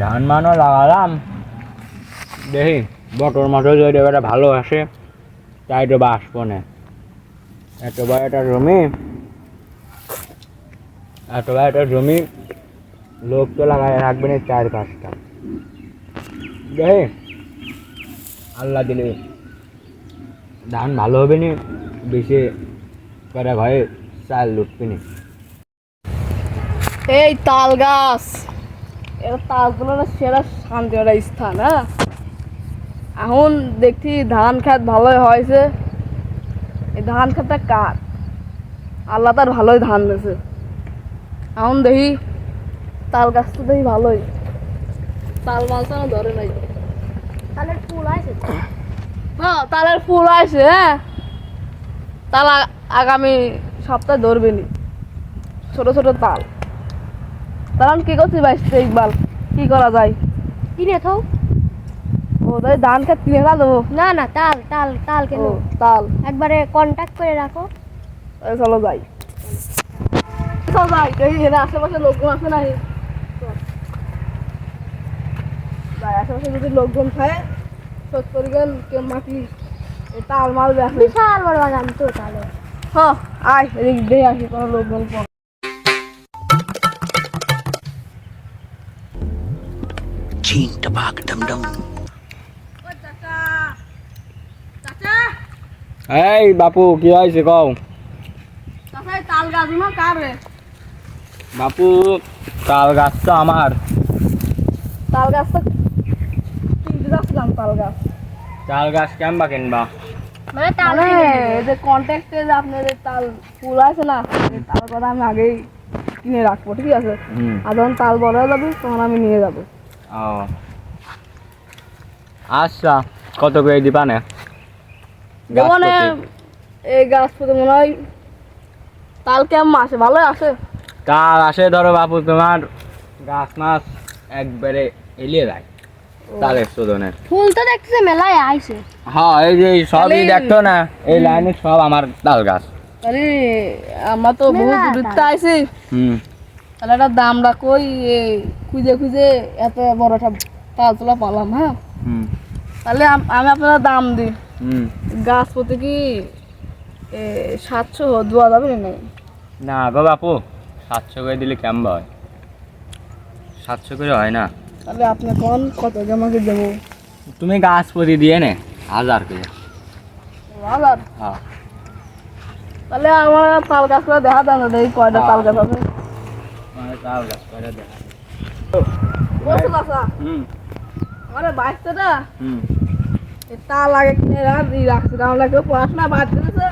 ধান মানও লাগালাম, দেখি বটর মটর যদি এবারে ভালো আসে তাই তো বাঁচবো না। এত বড় একটা জমি লোক তো লাগাই রাখবে না 4-5টা। দেখি আল্লাহ দিলে ধান ভালো হবে নি, বেশি করে ঘরে চাল লুটবে নি। এই তাল গাছ, এর তালগুলো না সেরা শান্তি একটা স্থান। হ্যাঁ, এখন দেখছি ধান খেত ভালোই হয়েছে। এই ধান খেতটা কার? আল্লাহ তার ভালোই ধান দিয়েছে। এখন দেখি তাল গাছ তো দেখি ভালোই, তাল মালটা না ধরে নাই। তালের ফুল আছে। হ্যাঁ, তালের ফুল আছে। হ্যাঁ, তাল আগামী সপ্তাহে ধরবে নি, ছোট ছোট তাল। তখন কি করছি বাইশে ইকবাল, কি করা যায়? কিনে থাও। ও তাই ধান খেত কিনে না দেবো? না না, তাল তাল তাল কেন? ও, তাল একবারে কন্টাক্ট করে রাখো। চলো যাই, চলো যাই। দেখি এখানে আশেপাশে লোকজন আছে নাই। যাই, আশেপাশে যদি লোকজন খায় সোচ করি গেল কেউ মাটি তাল মাল দেখে। বিশাল বড় বাগান তো তালে। হ্যাঁ, আয় এদিক দিয়ে আসি, কোনো লোকজন পর। এই বাপু কি হয়েছে কও? তাল গাছ না কার রে? বাপু তাল গাছ তো আমার। তাল গাছ তো কিনতে যাচ্ছিলাম। তাল গাছ কেমবা কিনবা? মানে তাল মানে কিনে দিবে। এই যে কন্ট্যাক্টে যে আপনাদের তাল ফুল আছে না, এই তাল কথা আমি আগেই কিনে রাখবো, ঠিক আছে? আর যখন তাল বড় হয়ে যাবে তখন আমি নিয়ে যাবো। ও আচ্ছা, কত করে দিবা না? যেমন এই গাছ প্রতি মনে হয় তাল কেমন আসে, ভালোই আসে। তাল আসে ধরো বাপু তোমার গাছ মাছ একবারে এলিয়ে যায় তালের শোধনের। ফুল তো দেখতেছে মেলায় আইছে। হ্যাঁ, এই যে সবই তাহলে- দেখতো না, এই লাইনে সব আমার তাল গাছ। আরে আমরা তো বহু মেলা দূরিতে তাল। আইছি, হুম তাহলে একটা দামটা কই খুঁজে খুঁজে এত বড় একটা তাল তোলা পালাম। হ্যাঁ, হুম তাহলে আমি আপনারা দাম দিই। হুম গাছ প্রতি কি 700 দেওয়া যাবে না? না গো বাপু, 700 করে দিলে কেমন হয়? 700 করে হয় না। তাহলে আপনি কোন কত আমাকে দেবো? তুমি গাছ প্রতি দিয়ে নে 1000 করে। 1000? হ্যাঁ তাহলে আমার তাল গাছগুলো দেখা দেন না, দেখি কয়টা তাল গাছ আছে। মানে তাল গাছ করে দেখা। বলছো চাচা, হুম আমার বাচ্চাটা হুম তাল আগে কিনে রাখছি, কারণ কেউ পড়াশোনা বাদ দিতেছে,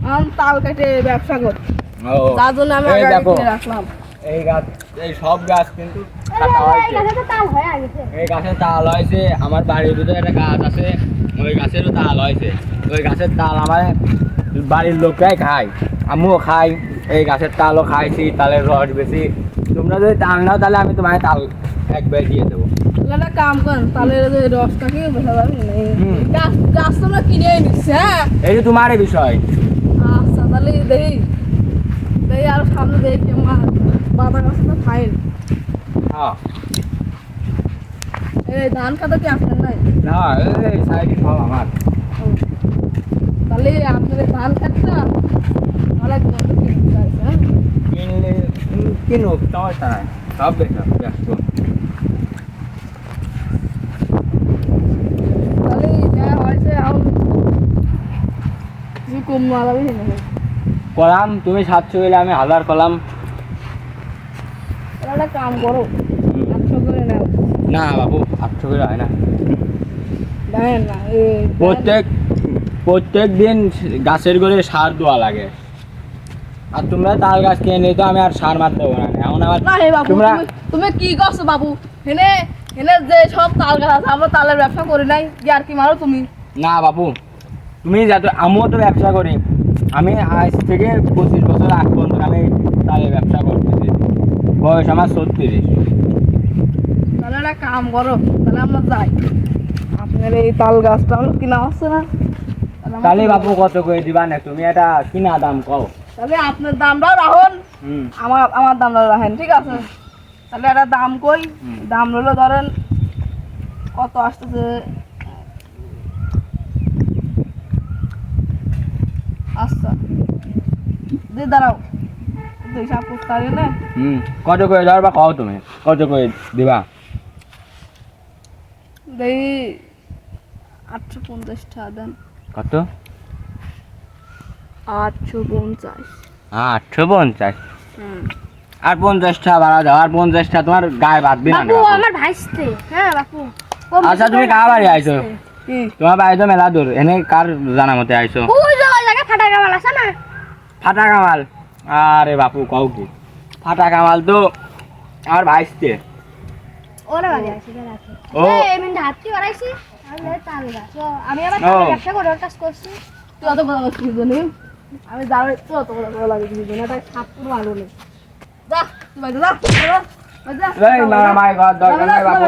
এখন তাল কেটে ব্যবসা করছে, ও তার জন্য আমি এই আগে দেখো, কিনে রাখলাম। এই গাছ, এই সব গাছ কিন্তু আরে কাটা এই হয়েছে। গাছে তো তাল হয়ে গেছে। এই গাছের তাল হয়েছে, আমার বাড়ির ভিতরে একটা গাছ আছে, ওই গাছেরও তাল হয়েছে। ওই গাছের তাল আমার বাড়ির লোকরাই খায়, আমিও খাই। এই গাছের তালও খাইছি, তালের রস বেশি। তোমরা যদি তাল নাও তাহলে আমি তোমায় তাল একবার দিয়ে দেবো। তাহলে একটা কাম করেন, তালের যে রসটাকে বোঝা যাবে না, হুম। গাছ তো আমরা কিনে নিচ্ছি। হ্যাঁ, এই যে তোমারই বিষয়। আচ্ছা, তাহলে দেখি দেখি আরো সামনে দেখি আমার বাবা গাছ তো ফাইন। হ্যাঁ এই ধান কাটা কি আপনার নাই? না, এই সাইডে সব আমার। ও, তাহলে আপনার এই ধান কাটটা অনেক বন্ধু কিনতে চাইছে। হ্যাঁ, কিনলে কিনুক, সমস্যা নাই, সব বেশি ব্যস্ত। তাহলে যা হয়েছে এখন কিছু কম মালাবি না। করলাম, তুমি 700 গেলে আমি 1000 করলাম। তাহলে একটা কাম করো, 800 করে নাও। না বাবু, 800 করে হয় না। দেখেন না, প্রত্যেক দিন গাছের গোড়ে সার দেওয়া লাগে, আর তোমরা তাল গাছ কিনে নিয়ে তো আমি আর সার মার দেবো না। এখন আমার না হে বাবু, তোমরা তুমি কি করছো বাবু? হেনে হেনে যে সব তাল গাছ আছে, আমরা তালের ব্যবসা করি নাই, যে আর কি মারো তুমি? না বাবু, তুমি যাতে, আমিও তো ব্যবসা করি। আমি আজ থেকে 25 বছর আগ পর্যন্ত আমি তালের ব্যবসা করতেছি, বয়স আমার 36। তাহলে একটা কাম করো, তাহলে আমরা যাই। আপনার এই তাল গাছটা আমরা কিনা হচ্ছে না, তাহলে বাবু কত করে দিবা না? তুমি এটা কিনা দাম কও। তাহলে আপনার দামটাও রাখুন, হুম আমার দামটাও রাখেন, ঠিক আছে? তাহলে একটা দাম কই, হুম। দাম হলো ধরেন কত আসতেছে। আচ্ছা দি দাঁড়াও, তো হিসাব করতে পারি না। কত করে দেওয়ার বা কও তুমি, কত করে দিবা? দেখি 850 টাকা দেন। কত? 850। 850? হুম। আর 50টা বাড়া দাও, আর 50টা তোমার গায়ে বাঁধবি না। বাপু আমার ভাইস্তে, হ্যাঁ বাপু। আচ্ছা তুমি কার বাড়ি আইছো? কি তোমার বাড়ি তো মেলা দূর, এনে কার জানা মতে আইছো? ওই যে ওই জায়গায় ফাটা গামাল আছে না? ফাটা কামাল? আরে বাপু কও কি, ফাটা কামাল তো আমার ভাইস্তে। ওরে বাড়ি আছে, ওরে আছে। ও। এই মিন্ট হাতটি বাড়াইছি, আমি তাল গাছ। তো আমি আবার ও। তাল ব্যবসা করে কাজ করছি। তুই অত কথা বলছিস জানি? আমি দাঁড়াই তুই অত কথা বলা লাগে কিছু না, তাই সাপ পুরো ভালো নেই। যা তুই বাইরে যা, এই মারামারি করার দরকার নাই বাপু।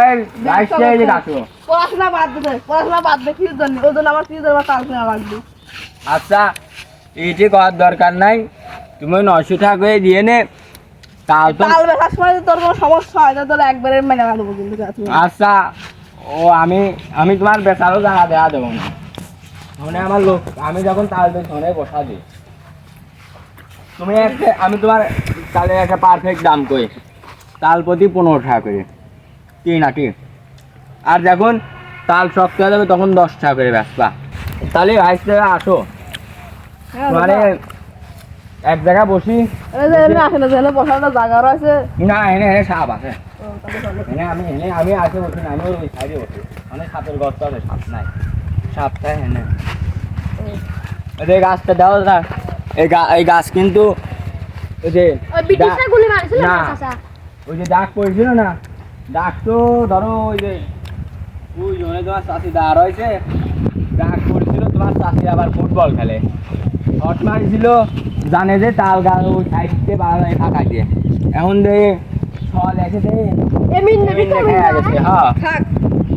এই ভাইস্তে এই যে কাছো। পড়াশোনা বাদ দে, পড়াশোনা বাদ দে, কি জন্য? ওই জন্য আমার কি জন্য কাল কিনা লাগবে। আচ্ছা এটি করার দরকার নাই, তুমি 900 টাকা করে দিয়ে নে। তাও তো কাল বেলার সময় যদি তোর কোনো সমস্যা হয় তাহলে তোর একবারে মেনে দেবো কিন্তু তুমি। আচ্ছা ও আমি তোমার বেচারও জায়গা দেওয়া দেবো না, মানে আমার লোক আমি যখন তাল পেছনে বসা দিই তুমি একটা, আমি তোমার তাহলে একটা পারফেক্ট দাম কই, তাল প্রতি 15 টাকা করে, তিন আটি। আর যখন তাল শক্ত হয়ে যাবে তখন 10 টাকা করে বেচবা। তাহলে 22 টাকা আসো, হ্যাঁ, মানে এক জায়গায় বসি। এই যে এনে আসে না, যে এনে বসার একটা জায়গা রয়েছে। না এনে এনে সাপ আছে, ও, তাহলে চলো। আমি আসে বসি না, আমি ওই সাইডে বসি, মানে সাপের গর্ত আছে, সাপ নাই, সাপটা এনে ও। এই গাছটা দাও না, এই গাছ কিন্তু ওই যে ওই ব্রিটিশরা গুলি মারছিল না। না চাচা? ওই যে দাগ পড়েছিল না, দাগ তো ধরো ওই যে ওই জন্য তোমার চাষি দাঁড় হয়েছে, দাগ পড়েছিল, তোমার চাষি আবার ফুটবল খেলে, শট মারিছিল, জানে যে তাল গাছ ওই সাইডে বাড়ায় ফাঁকা দিয়ে, এখন দেখে ফল এসেছে এমিন ভিতরে গেছে। হ্যাঁ থাক,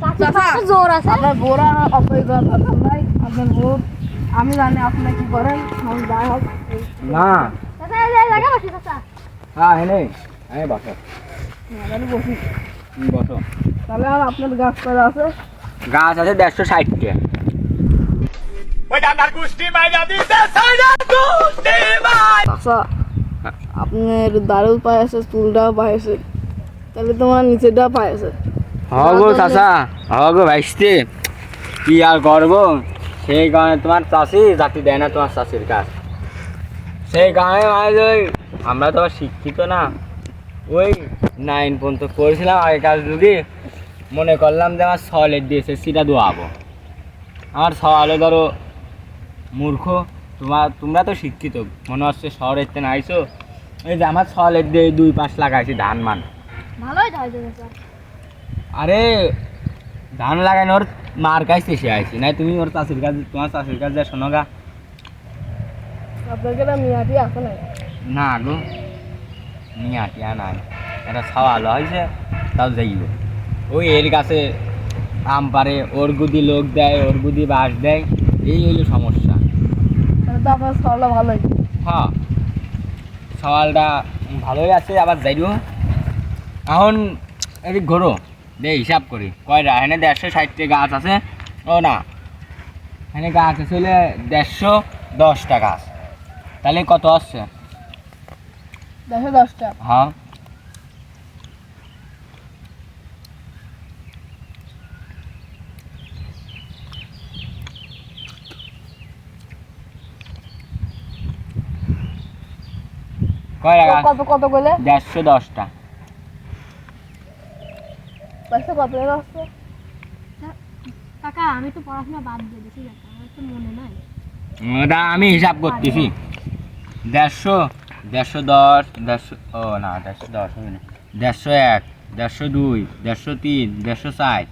চাচা চাচা। কত জোর আছে। আপনার বোরা অপরিচয় দরকার নাই, আপনার বোর আমি জানি আপনি কি করেন, আমি যাই হোক। না, চাচা এই জায়গা বসে চাচা। হ্যাঁ এনে আমি বসো, আমি বসি। বসো। তাহলে আর আপনার গাছ করা আছে? গাছ আছে 160টা। আচ্ছা আপনার দারুল পায়েছে, চুলটাও পায়েছে, তাহলে তোমার নিচেটাও পায়েছে। হগো চাচা, হগো ভাইস্তে, কি আর করবো, সেই কারণে তোমার চাষি জাতি দেয় না তোমার চাষির কাজ, সেই কারণে মানে ওই আমরা তো আর শিক্ষিত না, ওই 9 পর্যন্ত পড়েছিলাম আগেকার যুগে, মনে করলাম যে আমার সলেট দিয়েছে সেটা দোয়াবো, আমার সওয়ালে ধরো মূর্খ, তোমরা তো শিক্ষিত, মনে হচ্ছে শহরের থেকে আইছো, এই যে আমার সলেট দিয়ে 2 পাশ লাগাইছি ধান মান। ভালোই তো হয়েছে চাচা। আরে ধান লাগানোর মার কাছে সে আইছি নাই, তুমি ওর চাষির কাছে, তোমার চাষির কাছে যা শোনো গা। আপনার কেটা মিয়াটি আছে না? না গো নিয়া টিয়া নাই, এটা সওয়াল হয়েছে, তাও যাইব ওই এর কাছে আম পারে, ওর গুদি লোক দেয়, ওর গুদি বাস দেয়, এই হইল সমস্যা। তাহলে তো আপনার সরলা ভালোই। হ্যাঁ সওয়ালটা ভালোই আছে, আবার যাইব। এখন এদিক ঘোরো দে, হিসাব করি কয়টা, এখানে 160টা গাছ আছে, ও না এখানে গাছ আছে হলে 110টা গাছ, তাহলে কত আসছে? 10-10টা। হ্যাঁ কয়টা গাছ? কত কত করলে? 110টা। পয়সা কত টাকা আসছে? কাকা আমি তো পড়াশোনা বাদ দিয়ে দিছি চাচা, আমার তো মনে নাই। ওটা আমি হিসাব করতেছি, 150, ও না 110 হবে না, 101, 102, 103, 104,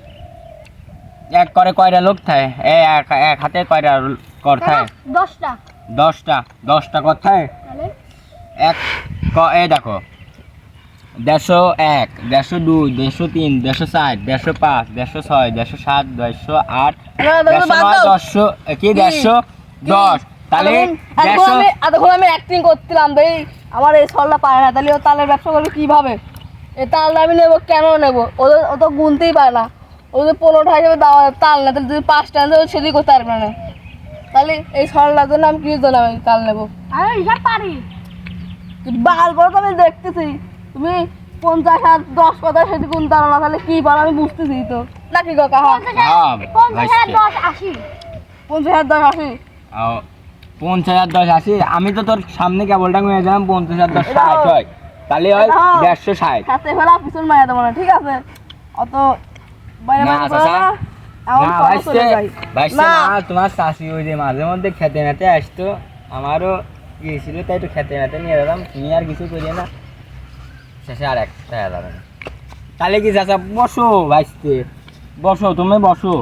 এক করে কয়টা লোক থাকে, এক হাতে কয়টা কর থাকে? 10টা। 10টা কর থাকে, তাহলে এক এই দেখো 101, 102, 103, 104, 105, 106, 107, 108, 109, 110 কি 110, তাহলে 150 এতক্ষণ আমি অ্যাক্টিং করছিলাম, ভাই আমার এই সরলা পায় না, তাহলে ও তালের ব্যবসা করবে কীভাবে? এই তালটা আমি নেবো, কেন নেবো? ও তো গুনতেই পারে না। ও যদি 15টা হিসেবে তাল না, তাহলে যদি 5টা আনতে ও সেদিক করতে পারবে না। তাহলে এই সরলার জন্য আমি কিসের জন্য আমি তাল নেবো? আমি হিসাব পারি। বাল করে তো আমি দেখতেছি তুমি 50 আর 10 কথা সেটি গুনতে পারো না, তাহলে কি পারো আমি বুঝতেছি তো নাকি গো কাহা? 50 আর 10 80। 50 আর 10 80। 50 10 80, আমি তো তোর সামনে কেবলটা নিয়ে যালাম 50 10 60 হয়, তাহলে হয় এটা হয়। 160। সাথে ফেলা পিছন মায়া দেবো না, ঠিক আছে? অত বাইরে না, বাইরে করো চাচা। না। এখন না চলো ভাইস্তে, চলে যাই। ভাইস্তে না। না, তোমার চাষি ওই যে মাঝে মধ্যে খেতে নাতে আসতো, আমারও ইয়ে ছিল, তাই একটু খেতে নাতে নিয়ে যেতাম। তুমি আর কিছু করিয়ে না, শেষে আর একটা যাবে না। তাহলে কি চাচা বসো, ভাইস্তে বসো, তুমি বসো।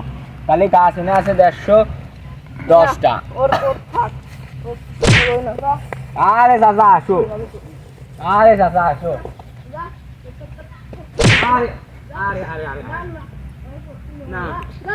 তাহলে গাছ এনে আছে 110টা। ওর থাক। ওই না, যা। আরে চাচা আসো, আরে চাচা আসো। আরে আরে আরে আরে না, না,